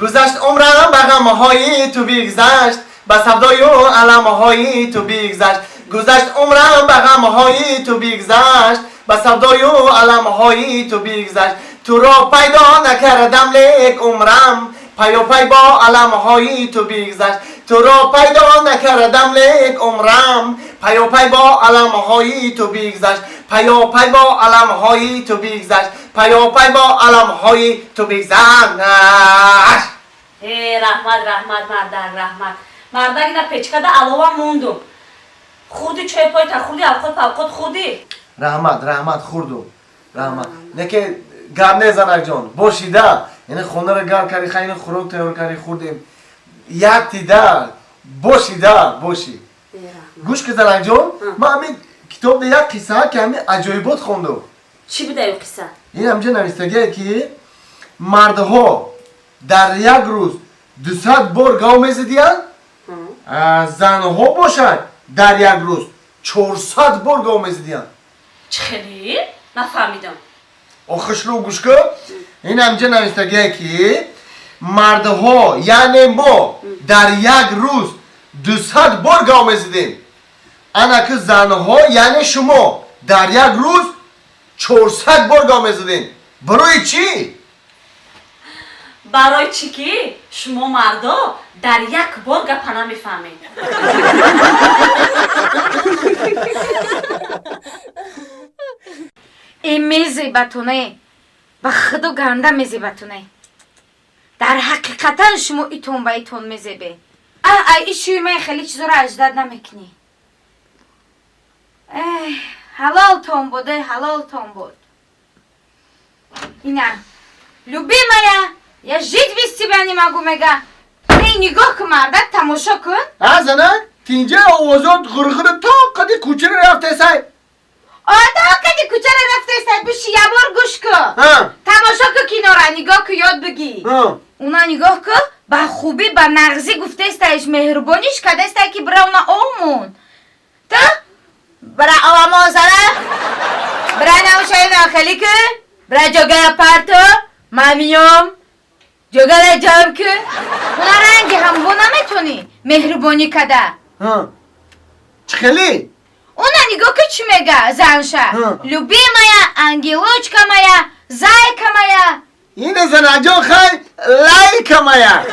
گذشت عمرم به غمهای تو بگذشت به سودای و علمهای تو بگذشت گذشت عمرم به غمهای تو بگذشت به سودای و علمهای تو بگذشت تو را پیدا نکردم لیک عمرم پی و پی با علمهای تو بگذشت تو را پیدا نکردم لیک عمرم پی و پی با علمهای تو بگذشت پی و پی با علمهای تو بگذشت پی و پی با علمهای تو بگذشت. رحمت مردک در پچکدا الوا موندم خودی چای پای تا خودی الخود خودی رحمت خوردم رحمت نه که گرد نزنک جان باشیده یعنی خونه رو گرد کردی خیلی خوراک تیار کردی خوردیم یک تیده باشی گوش که زنک جان من همین کتاب ده یک قصه که همین عجایبات خوندم. چی بوده این قصه؟ این همجا نوشتگیه که مردها در یک روز 200 بار گاو میزدین زنها باشد در یک روز 400 بار گاو میزدین. چخیلی؟ نفهمیدم. آخش رو گوش کن. این همجا نوشتگیه که مردها یعنی ما در یک روز 200 بار گاو میزدیم انا که زنها یعنی شما در یک روز 400 بار گاو میزدین. برای چی؟ برای چی که شما مردا در یک بار گپ نمیفهمید. این میزیبتونه به خدا گنده میزیبتونه در حقیقتا شما ایتون با ایتون میزیبه ای شوی من خیلی چیزا رو اجداد نمیکنی حلال تون بود اینا любимая я жить без тебя не могу мега ای نگاه که مردت تماشا کن زنه تینجا آوازات غرغر تا قدی کوچه رو رفته سای تا قدی کوچه رو رفته سای بشی یه بار گوش کن تماشا که کناره نگاه که یاد بگی اونا نگاه که با خوبی با نغزی گفته استایش مهربانیش کده استای که برا اونا آمون تا برا آما زره برا نوشای ناخلی که برا جاگه پرتو مامیوم جاگه جام که اونا رنگی هم بو نمیتونی مهربانی کده چخلی؟ اونا نگاه که چی میگه زنشه любимая ангелочка моя зайка моя این زنجا خیلی لایک моя